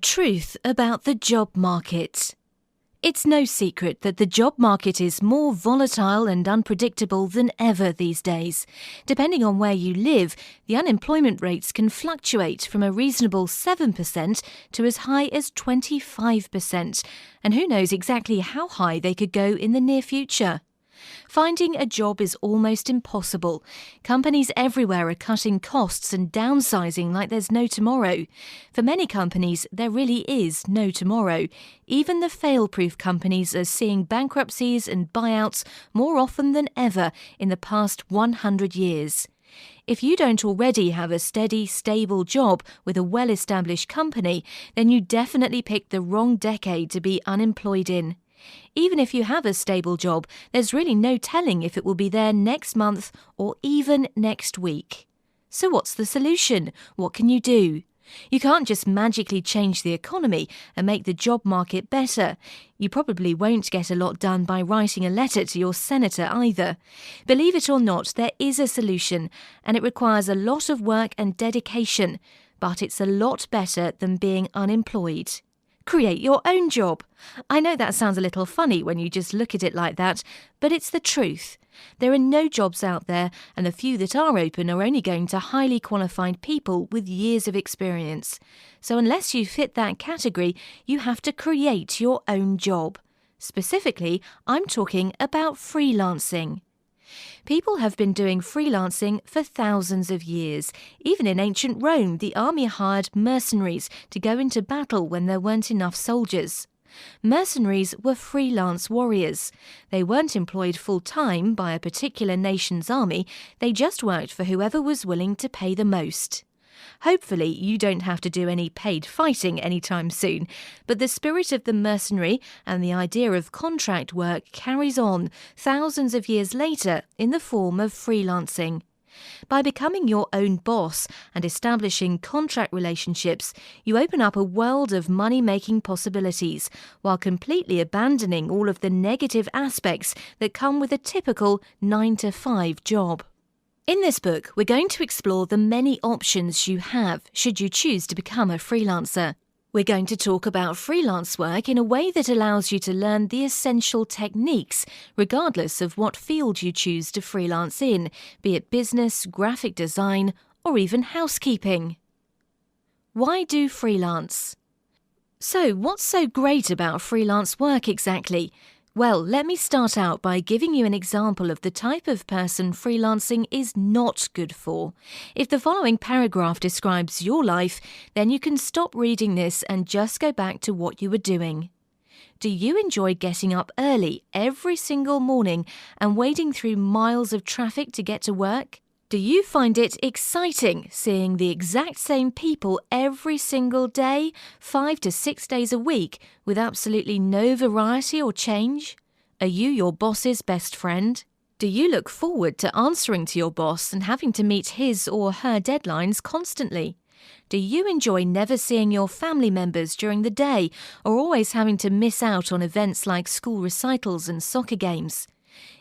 Truth about the job market. It's no secret that the job market is more volatile and unpredictable than ever these days. Depending on where you live, the unemployment rates can fluctuate from a reasonable 7% to as high as 25%, and who knows exactly how high they could go in the near future. Finding a job is almost impossible. Companies everywhere are cutting costs and downsizing like there's no tomorrow. For many companies, there really is no tomorrow. Even the fail-proof companies are seeing bankruptcies and buyouts more often than ever in the past 100 years. If you don't already have a steady, stable job with a well-established company, then you definitely picked the wrong decade to be unemployed in. Even if you have a stable job, there's really no telling if it will be there next month or even next week. So what's the solution? What can you do? You can't just magically change the economy and make the job market better. You probably won't get a lot done by writing a letter to your senator either. Believe it or not, there is a solution, and it requires a lot of work and dedication, but it's a lot better than being unemployed. Create your own job. I know that sounds a little funny when you just look at it like that, but it's the truth. There are no jobs out there, and the few that are open are only going to highly qualified people with years of experience. So unless you fit that category, you have to create your own job. Specifically, I'm talking about freelancing. People have been doing freelancing for thousands of years. Even in ancient Rome, the army hired mercenaries to go into battle when there weren't enough soldiers. Mercenaries were freelance warriors. They weren't employed full-time by a particular nation's army, they just worked for whoever was willing to pay the most. Hopefully, you don't have to do any paid fighting anytime soon, but the spirit of the mercenary and the idea of contract work carries on thousands of years later in the form of freelancing. By becoming your own boss and establishing contract relationships, you open up a world of money-making possibilities while completely abandoning all of the negative aspects that come with a typical 9-to-5 job. In this book, we're going to explore the many options you have should you choose to become a freelancer. We're going to talk about freelance work in a way that allows you to learn the essential techniques, regardless of what field you choose to freelance in, be it business, graphic design, or even housekeeping. Why do freelance? So, what's so great about freelance work exactly? Well, let me start out by giving you an example of the type of person freelancing is not good for. If the following paragraph describes your life, then you can stop reading this and just go back to what you were doing. Do you enjoy getting up early every single morning and wading through miles of traffic to get to work? Do you find it exciting seeing the exact same people every single day, 5 to 6 days a week, with absolutely no variety or change? Are you your boss's best friend? Do you look forward to answering to your boss and having to meet his or her deadlines constantly? Do you enjoy never seeing your family members during the day or always having to miss out on events like school recitals and soccer games?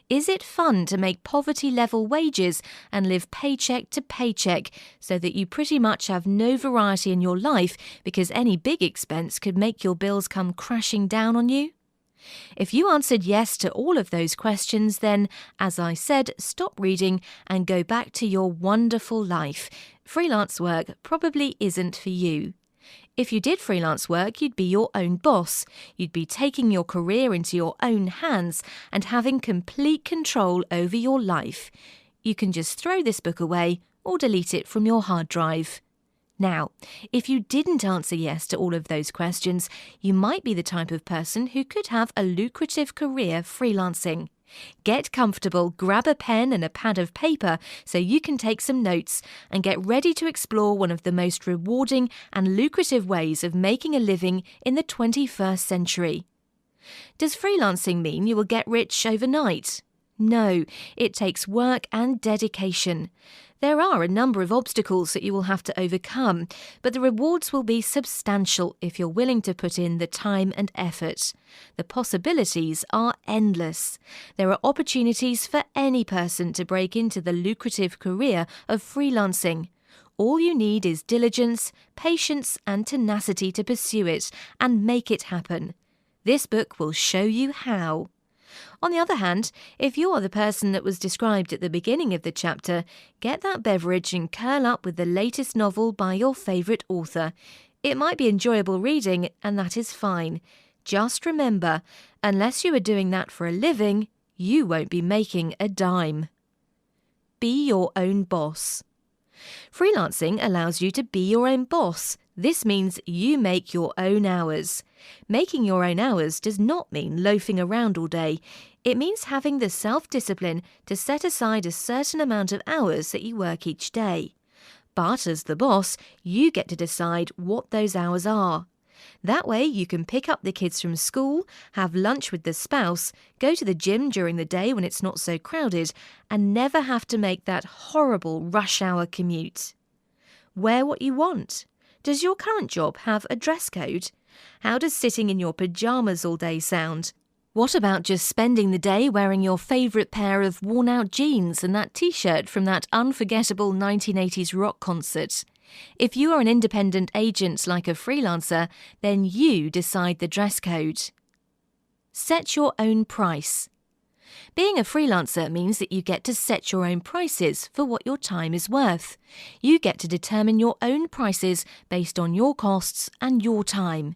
Is it fun to make poverty-level wages and live paycheck to paycheck so that you pretty much have no variety in your life because any big expense could make your bills come crashing down on you? If you answered yes to all of those questions, then, as I said, stop reading and go back to your wonderful life. Freelance work probably isn't for you. If you did freelance work, you'd be your own boss. You'd be taking your career into your own hands and having complete control over your life. You can just throw this book away or delete it from your hard drive. Now, if you didn't answer yes to all of those questions, you might be the type of person who could have a lucrative career freelancing. Get comfortable, grab a pen and a pad of paper so you can take some notes and get ready to explore one of the most rewarding and lucrative ways of making a living in the 21st century. Does freelancing mean you will get rich overnight? No, it takes work and dedication. There are a number of obstacles that you will have to overcome, but the rewards will be substantial if you're willing to put in the time and effort. The possibilities are endless. There are opportunities for any person to break into the lucrative career of freelancing. All you need is diligence, patience, and tenacity to pursue it and make it happen. This book will show you how. On the other hand, if you are the person that was described at the beginning of the chapter, get that beverage and curl up with the latest novel by your favourite author. It might be enjoyable reading, and that is fine. Just remember, unless you are doing that for a living, you won't be making a dime. Be your own boss. Freelancing allows you to be your own boss. This means you make your own hours. Making your own hours does not mean loafing around all day. It means having the self-discipline to set aside a certain amount of hours that you work each day. But as the boss, you get to decide what those hours are. That way you can pick up the kids from school, have lunch with the spouse, go to the gym during the day when it's not so crowded, and never have to make that horrible rush hour commute. Wear what you want. Does your current job have a dress code? How does sitting in your pyjamas all day sound? What about just spending the day wearing your favourite pair of worn-out jeans and that t-shirt from that unforgettable 1980s rock concert? If you are an independent agent like a freelancer, then you decide the dress code. Set your own price. Being a freelancer means that you get to set your own prices for what your time is worth. You get to determine your own prices based on your costs and your time.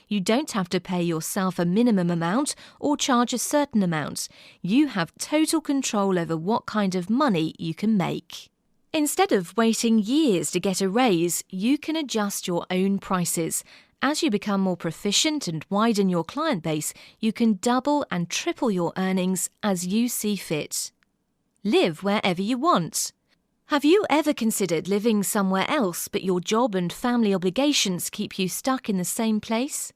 You don't have to pay yourself a minimum amount or charge a certain amount. You have total control over what kind of money you can make. Instead of waiting years to get a raise, you can adjust your own prices. As you become more proficient and widen your client base, you can double and triple your earnings as you see fit. Live wherever you want. Have you ever considered living somewhere else but your job and family obligations keep you stuck in the same place?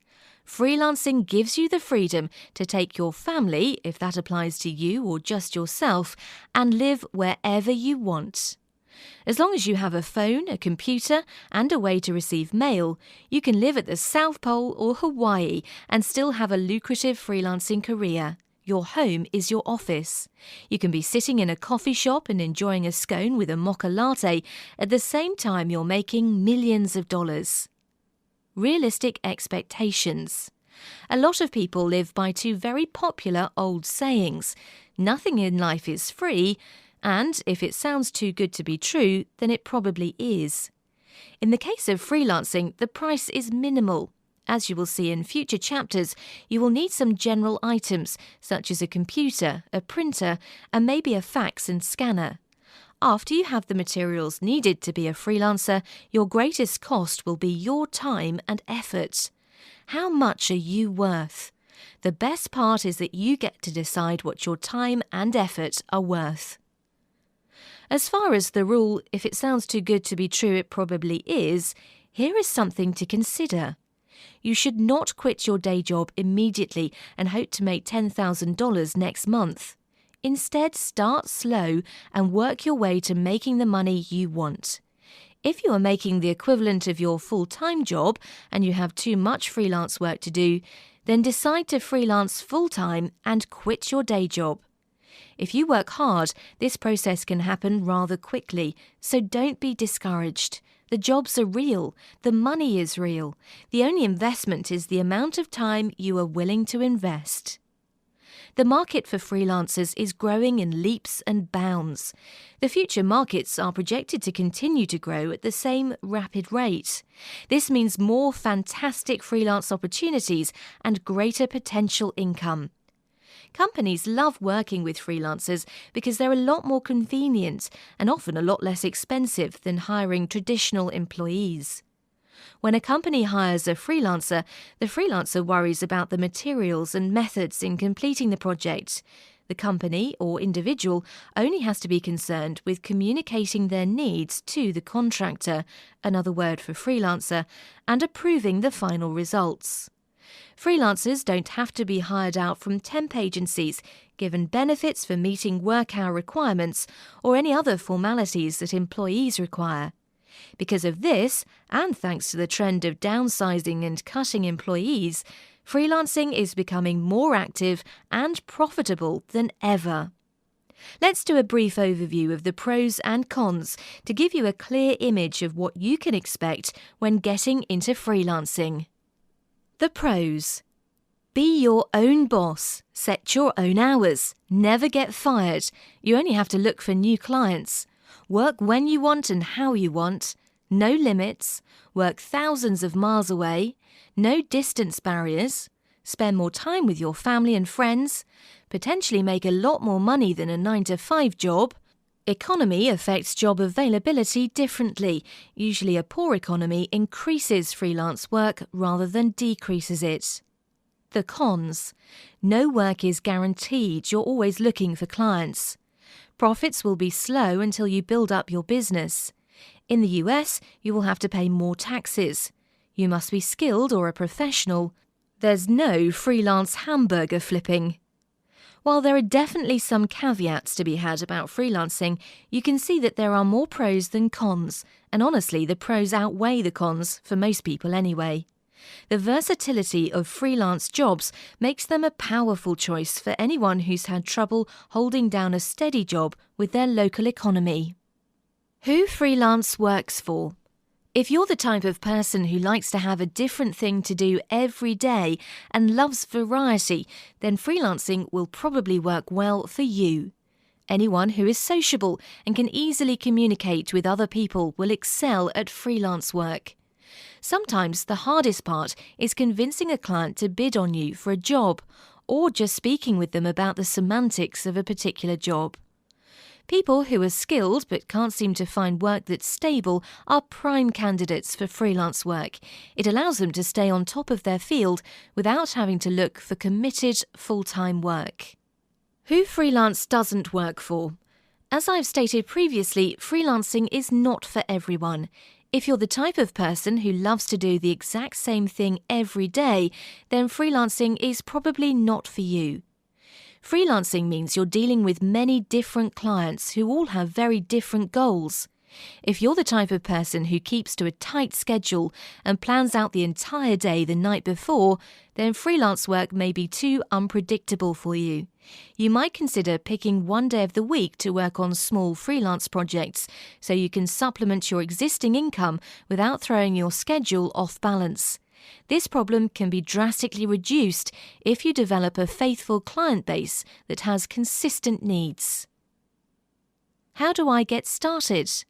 Freelancing gives you the freedom to take your family, if that applies to you or just yourself, and live wherever you want. As long as you have a phone, a computer, and a way to receive mail, you can live at the South Pole or Hawaii and still have a lucrative freelancing career. Your home is your office. You can be sitting in a coffee shop and enjoying a scone with a mocha latte at the same time you're making millions of dollars. Realistic expectations. A lot of people live by two very popular old sayings. Nothing in life is free, and if it sounds too good to be true, then it probably is. In the case of freelancing, the price is minimal. As you will see in future chapters, you will need some general items, such as a computer, a printer, and maybe a fax and scanner. After you have the materials needed to be a freelancer, your greatest cost will be your time and effort. How much are you worth? The best part is that you get to decide what your time and effort are worth. As far as the rule, if it sounds too good to be true, it probably is, here is something to consider. You should not quit your day job immediately and hope to make $10,000 next month. Instead, start slow and work your way to making the money you want. If you are making the equivalent of your full-time job and you have too much freelance work to do, then decide to freelance full-time and quit your day job. If you work hard, this process can happen rather quickly, so don't be discouraged. The jobs are real. The money is real. The only investment is the amount of time you are willing to invest. The market for freelancers is growing in leaps and bounds. The future markets are projected to continue to grow at the same rapid rate. This means more fantastic freelance opportunities and greater potential income. Companies love working with freelancers because they're a lot more convenient and often a lot less expensive than hiring traditional employees. When a company hires a freelancer, the freelancer worries about the materials and methods in completing the project. The company or individual only has to be concerned with communicating their needs to the contractor, another word for freelancer, and approving the final results. Freelancers don't have to be hired out from temp agencies, given benefits for meeting work hour requirements or any other formalities that employees require. Because of this, and thanks to the trend of downsizing and cutting employees, freelancing is becoming more active and profitable than ever. Let's do a brief overview of the pros and cons to give you a clear image of what you can expect when getting into freelancing. The pros. Be your own boss, set your own hours, never get fired, you only have to look for new clients, work when you want and how you want, no limits, work thousands of miles away, no distance barriers, spend more time with your family and friends, potentially make a lot more money than a 9-to-5 job. Economy affects job availability differently. Usually a poor economy increases freelance work rather than decreases it. The cons. No work is guaranteed, you're always looking for clients. Profits will be slow until you build up your business. In the US, you will have to pay more taxes. You must be skilled or a professional. There's no freelance hamburger flipping. While there are definitely some caveats to be had about freelancing, you can see that there are more pros than cons, and honestly, the pros outweigh the cons, for most people anyway. The versatility of freelance jobs makes them a powerful choice for anyone who's had trouble holding down a steady job with their local economy. Who freelance works for? If you're the type of person who likes to have a different thing to do every day and loves variety, then freelancing will probably work well for you. Anyone who is sociable and can easily communicate with other people will excel at freelance work. Sometimes the hardest part is convincing a client to bid on you for a job, or just speaking with them about the semantics of a particular job. People who are skilled but can't seem to find work that's stable are prime candidates for freelance work. It allows them to stay on top of their field without having to look for committed full-time work. Who freelance doesn't work for? As I've stated previously, freelancing is not for everyone. If you're the type of person who loves to do the exact same thing every day, then freelancing is probably not for you. Freelancing means you're dealing with many different clients who all have very different goals. If you're the type of person who keeps to a tight schedule and plans out the entire day the night before, then freelance work may be too unpredictable for you. You might consider picking one day of the week to work on small freelance projects so you can supplement your existing income without throwing your schedule off balance. This problem can be drastically reduced if you develop a faithful client base that has consistent needs. How do I get started?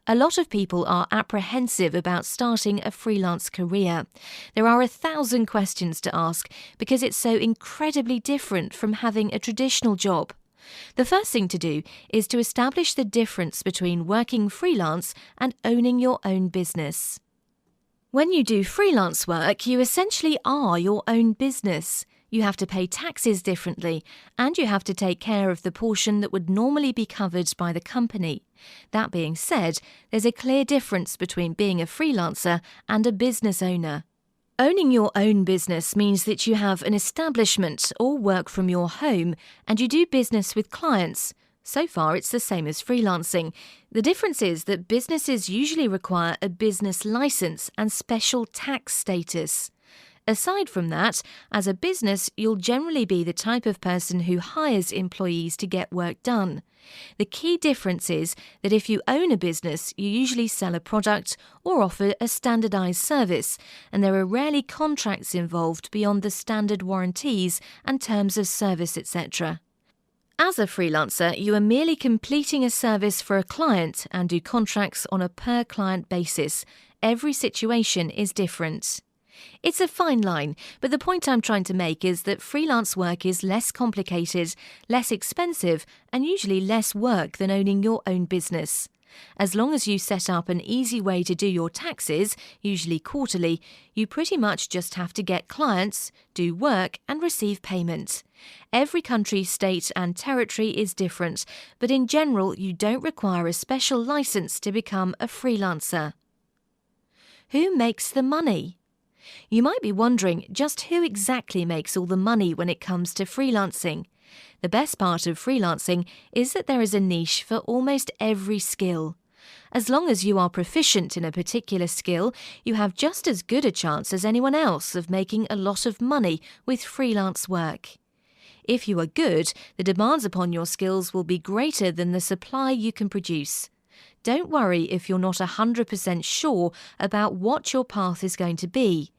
A lot of people are apprehensive about starting a freelance career. There are 1,000 questions to ask because it's so incredibly different from having a traditional job. The first thing to do is to establish the difference between working freelance and owning your own business. When you do freelance work, you essentially are your own business. You have to pay taxes differently, and you have to take care of the portion that would normally be covered by the company. That being said, there's a clear difference between being a freelancer and a business owner. Owning your own business means that you have an establishment or work from your home, and you do business with clients. So far, it's the same as freelancing. The difference is that businesses usually require a business license and special tax status. Aside from that, as a business, you'll generally be the type of person who hires employees to get work done. The key difference is that if you own a business, you usually sell a product or offer a standardized service, and there are rarely contracts involved beyond the standard warranties and terms of service, etc. As a freelancer, you are merely completing a service for a client and do contracts on a per-client basis. Every situation is different. It's a fine line, but the point I'm trying to make is that freelance work is less complicated, less expensive, and usually less work than owning your own business. As long as you set up an easy way to do your taxes, usually quarterly, you pretty much just have to get clients, do work, and receive payment. Every country, state, and territory is different, but in general, you don't require a special license to become a freelancer. Who makes the money? You might be wondering just who exactly makes all the money when it comes to freelancing. The best part of freelancing is that there is a niche for almost every skill. As long as you are proficient in a particular skill, you have just as good a chance as anyone else of making a lot of money with freelance work. If you are good, the demands upon your skills will be greater than the supply you can produce. Don't worry if you're not 100% sure about what your path is going to be.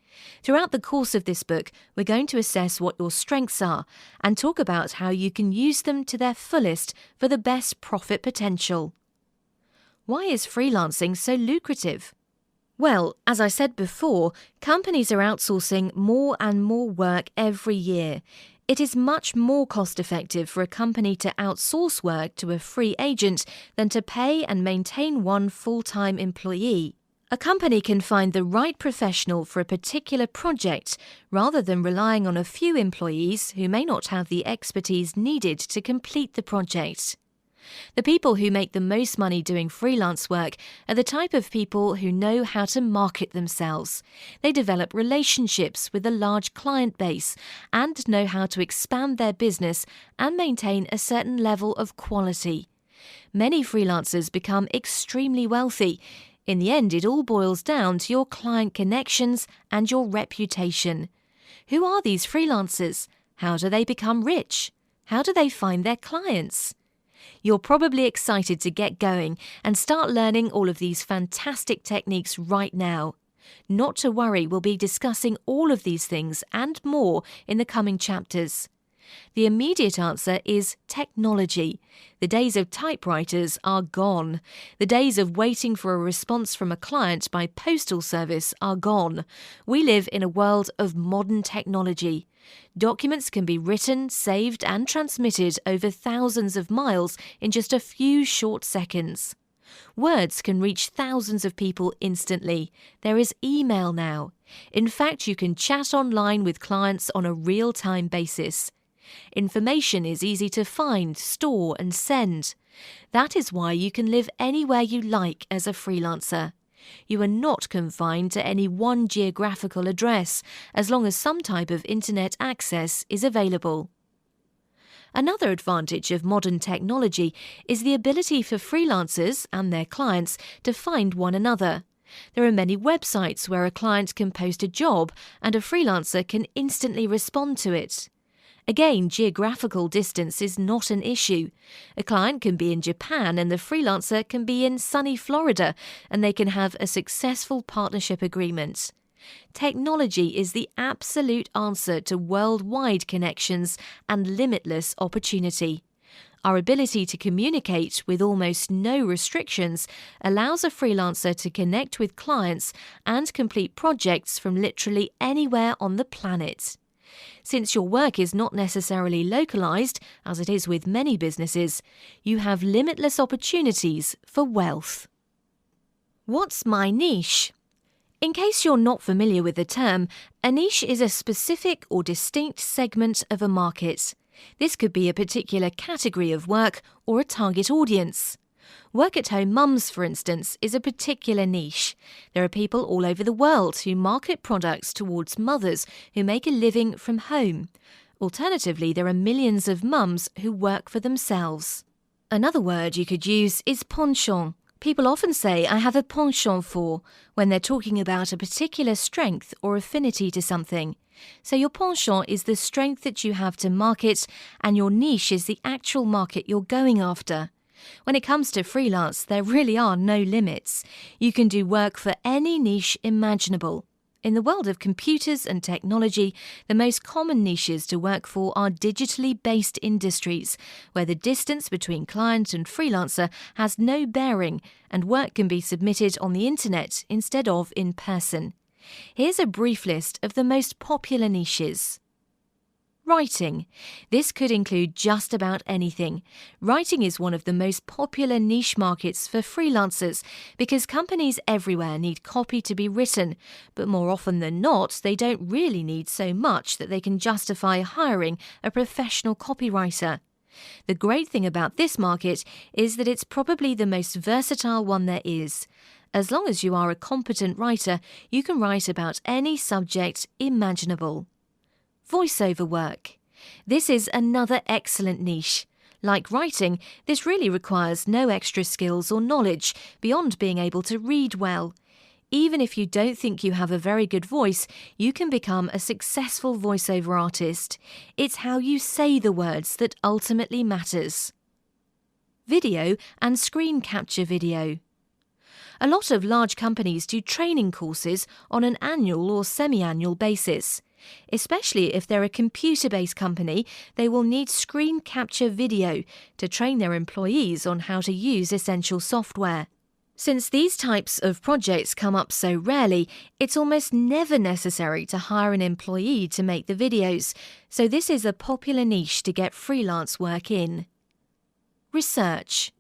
Throughout the course of this book, we're going to assess what your strengths are and talk about how you can use them to their fullest for the best profit potential. Why is freelancing so lucrative? Well, as I said before, companies are outsourcing more and more work every year. It is much more cost-effective for a company to outsource work to a free agent than to pay and maintain one full-time employee. A company can find the right professional for a particular project rather than relying on a few employees who may not have the expertise needed to complete the project. The people who make the most money doing freelance work are the type of people who know how to market themselves. They develop relationships with a large client base and know how to expand their business and maintain a certain level of quality. Many freelancers become extremely wealthy. In the end, it all boils down to your client connections and your reputation. Who are these freelancers? How do they become rich? How do they find their clients? You're probably excited to get going and start learning all of these fantastic techniques right now. Not to worry, we'll be discussing all of these things and more in the coming chapters. The immediate answer is technology. The days of typewriters are gone. The days of waiting for a response from a client by postal service are gone. We live in a world of modern technology. Documents can be written, saved and transmitted over thousands of miles in just a few short seconds. Words can reach thousands of people instantly. There is email now. In fact, you can chat online with clients on a real-time basis. Information is easy to find, store and send. That is why you can live anywhere you like as a freelancer. You are not confined to any one geographical address, as long as some type of internet access is available. Another advantage of modern technology is the ability for freelancers and their clients to find one another. There are many websites where a client can post a job and a freelancer can instantly respond to it. Again, geographical distance is not an issue. A client can be in Japan and the freelancer can be in sunny Florida, and they can have a successful partnership agreement. Technology is the absolute answer to worldwide connections and limitless opportunity. Our ability to communicate with almost no restrictions allows a freelancer to connect with clients and complete projects from literally anywhere on the planet. Since your work is not necessarily localized, as it is with many businesses, you have limitless opportunities for wealth. What's my niche? In case you're not familiar with the term, a niche is a specific or distinct segment of a market. This could be a particular category of work or a target audience. Work-at-home mums, for instance, is a particular niche. There are people all over the world who market products towards mothers who make a living from home. Alternatively, there are millions of mums who work for themselves. Another word you could use is penchant. People often say, "I have a penchant for," when they're talking about a particular strength or affinity to something. So your penchant is the strength that you have to market, and your niche is the actual market you're going after. When it comes to freelance, there really are no limits. You can do work for any niche imaginable. In the world of computers and technology, the most common niches to work for are digitally based industries, where the distance between client and freelancer has no bearing and work can be submitted on the internet instead of in person. Here's a brief list of the most popular niches. Writing. This could include just about anything. Writing is one of the most popular niche markets for freelancers because companies everywhere need copy to be written, but more often than not, they don't really need so much that they can justify hiring a professional copywriter. The great thing about this market is that it's probably the most versatile one there is. As long as you are a competent writer, you can write about any subject imaginable. Voiceover work. This is another excellent niche. Like writing, this really requires no extra skills or knowledge beyond being able to read well. Even if you don't think you have a very good voice, you can become a successful voiceover artist. It's how you say the words that ultimately matters. Video and screen capture video. A lot of large companies do training courses on an annual or semi-annual basis. Especially if they're a computer-based company, they will need screen capture video to train their employees on how to use essential software. Since these types of projects come up so rarely, it's almost never necessary to hire an employee to make the videos, so this is a popular niche to get freelance work in. Research.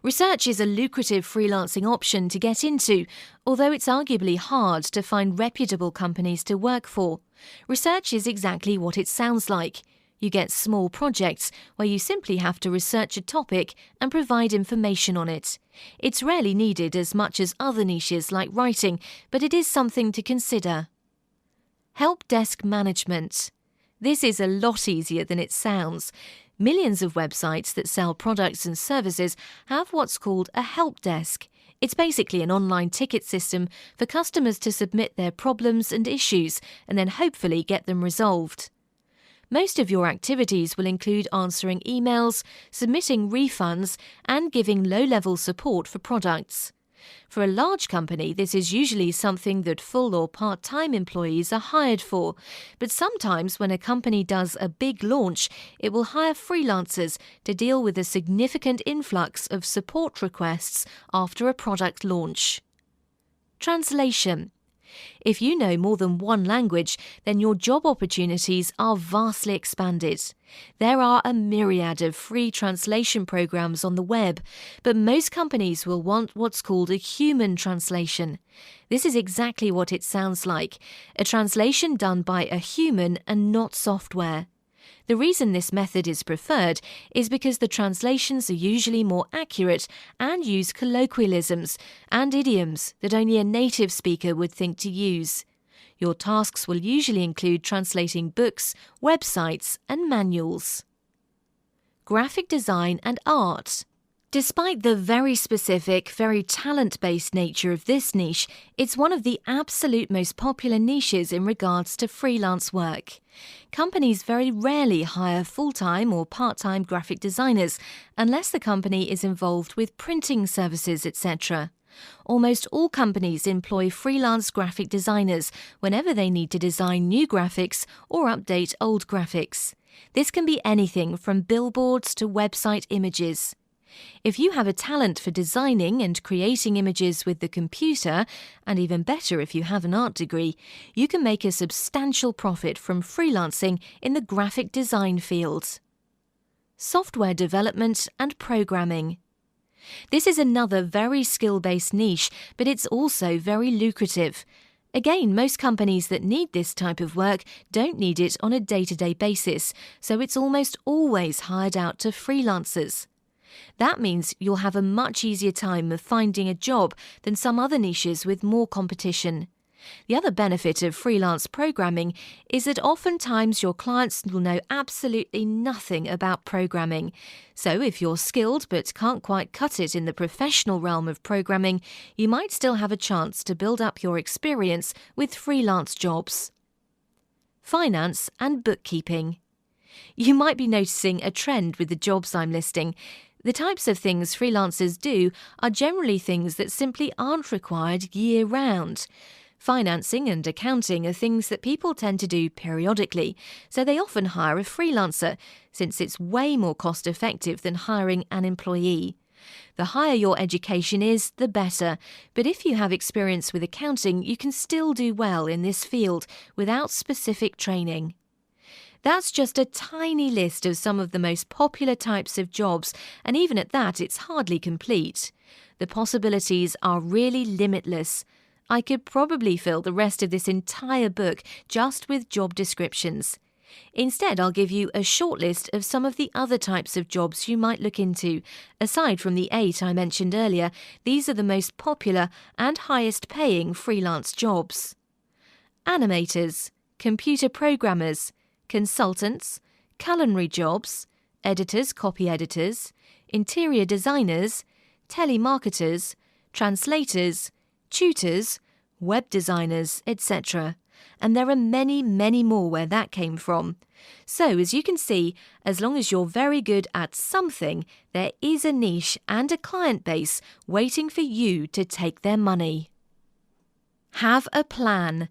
Research is a lucrative freelancing option to get into, although it's arguably hard to find reputable companies to work for. Research is exactly what it sounds like. You get small projects where you simply have to research a topic and provide information on it. It's rarely needed as much as other niches like writing, but it is something to consider. Help desk management. This is a lot easier than it sounds. Millions of websites that sell products and services have what's called a help desk. It's basically an online ticket system for customers to submit their problems and issues and then hopefully get them resolved. Most of your activities will include answering emails, submitting refunds, and giving low-level support for products. For a large company, this is usually something that full or part-time employees are hired for, but sometimes when a company does a big launch, it will hire freelancers to deal with a significant influx of support requests after a product launch. Translation. If you know more than one language, then your job opportunities are vastly expanded. There are a myriad of free translation programs on the web, but most companies will want what's called a human translation. This is exactly what it sounds like, a translation done by a human and not software. The reason this method is preferred is because the translations are usually more accurate and use colloquialisms and idioms that only a native speaker would think to use. Your tasks will usually include translating books, websites, and manuals. Graphic design and art. Despite the very specific, very talent-based nature of this niche, it's one of the absolute most popular niches in regards to freelance work. Companies very rarely hire full-time or part-time graphic designers unless the company is involved with printing services, etc. Almost all companies employ freelance graphic designers whenever they need to design new graphics or update old graphics. This can be anything from billboards to website images. If you have a talent for designing and creating images with the computer, and even better if you have an art degree, you can make a substantial profit from freelancing in the graphic design field. Software development and programming. This is another very skill-based niche, but it's also very lucrative. Again, most companies that need this type of work don't need it on a day-to-day basis, so it's almost always hired out to freelancers. That means you'll have a much easier time of finding a job than some other niches with more competition. The other benefit of freelance programming is that oftentimes your clients will know absolutely nothing about programming. So if you're skilled but can't quite cut it in the professional realm of programming, you might still have a chance to build up your experience with freelance jobs. Finance and bookkeeping. You might be noticing a trend with the jobs I'm listing. The types of things freelancers do are generally things that simply aren't required year-round. Financing and accounting are things that people tend to do periodically, so they often hire a freelancer, since it's way more cost-effective than hiring an employee. The higher your education is, the better, but if you have experience with accounting, you can still do well in this field without specific training. That's just a tiny list of some of the most popular types of jobs, and even at that, it's hardly complete. The possibilities are really limitless. I could probably fill the rest of this entire book just with job descriptions. Instead, I'll give you a short list of some of the other types of jobs you might look into. Aside from the 8 I mentioned earlier, these are the most popular and highest paying freelance jobs. Animators, computer programmers, consultants, culinary jobs, editors, copy editors, interior designers, telemarketers, translators, tutors, web designers, etc. And there are many, many more where that came from. So, as you can see, as long as you're very good at something, there is a niche and a client base waiting for you to take their money. Have a plan.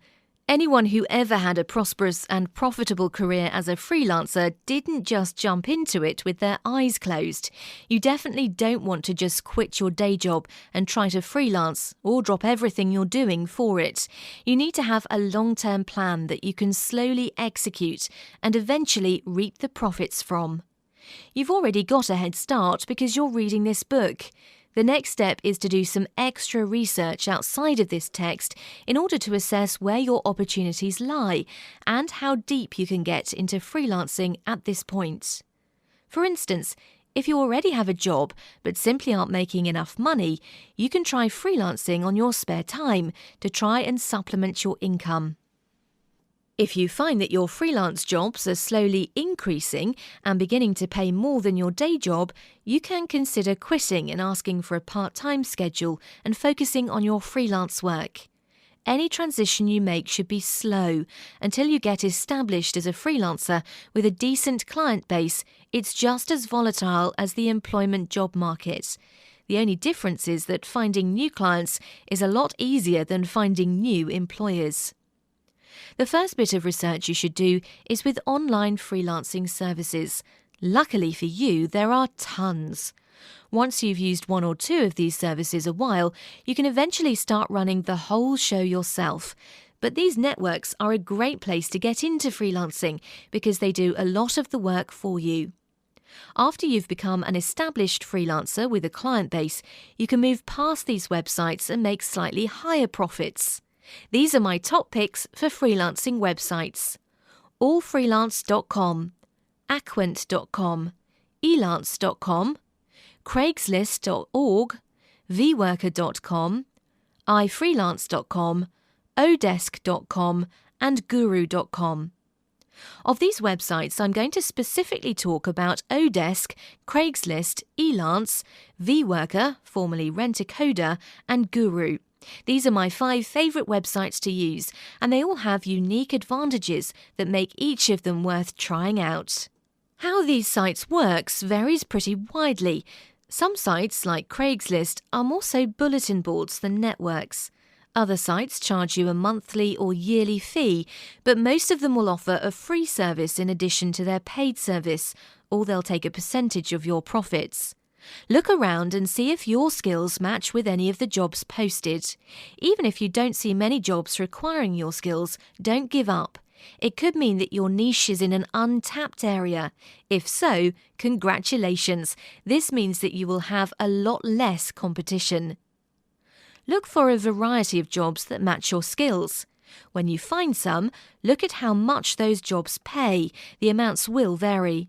Anyone who ever had a prosperous and profitable career as a freelancer didn't just jump into it with their eyes closed. You definitely don't want to just quit your day job and try to freelance or drop everything you're doing for it. You need to have a long-term plan that you can slowly execute and eventually reap the profits from. You've already got a head start because you're reading this book. The next step is to do some extra research outside of this text in order to assess where your opportunities lie and how deep you can get into freelancing at this point. For instance, if you already have a job but simply aren't making enough money, you can try freelancing on your spare time to try and supplement your income. If you find that your freelance jobs are slowly increasing and beginning to pay more than your day job, you can consider quitting and asking for a part-time schedule and focusing on your freelance work. Any transition you make should be slow. Until you get established as a freelancer with a decent client base, it's just as volatile as the employment job market. The only difference is that finding new clients is a lot easier than finding new employers. The first bit of research you should do is with online freelancing services. Luckily for you, there are tons. Once you've used one or two of these services a while, you can eventually start running the whole show yourself. But these networks are a great place to get into freelancing because they do a lot of the work for you. After you've become an established freelancer with a client base, you can move past these websites and make slightly higher profits. These are my top picks for freelancing websites: allfreelance.com, aquent.com, elance.com, craigslist.org, vworker.com, ifreelance.com, odesk.com, and guru.com. Of these websites, I'm going to specifically talk about Odesk, Craigslist, Elance, vworker, formerly Rent-A-Coder, and Guru. These are my 5 favourite websites to use, and they all have unique advantages that make each of them worth trying out. How these sites works varies pretty widely. Some sites, like Craigslist, are more so bulletin boards than networks. Other sites charge you a monthly or yearly fee, but most of them will offer a free service in addition to their paid service, or they'll take a percentage of your profits. Look around and see if your skills match with any of the jobs posted. Even if you don't see many jobs requiring your skills, don't give up. It could mean that your niche is in an untapped area. If so, congratulations. This means that you will have a lot less competition. Look for a variety of jobs that match your skills. When you find some, look at how much those jobs pay. The amounts will vary.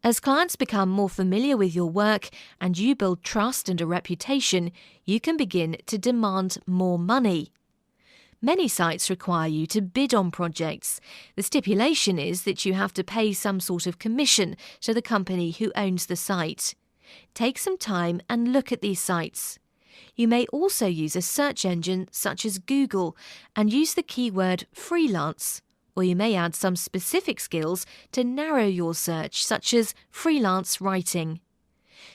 As clients become more familiar with your work and you build trust and a reputation, you can begin to demand more money. Many sites require you to bid on projects. The stipulation is that you have to pay some sort of commission to the company who owns the site. Take some time and look at these sites. You may also use a search engine such as Google and use the keyword freelance. Or you may add some specific skills to narrow your search, such as freelance writing.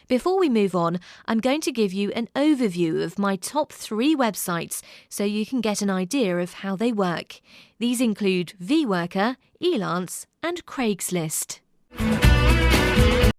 Before we move on, I'm going to give you an overview of my top 3 websites so you can get an idea of how they work. These include vworker, Elance, and Craigslist.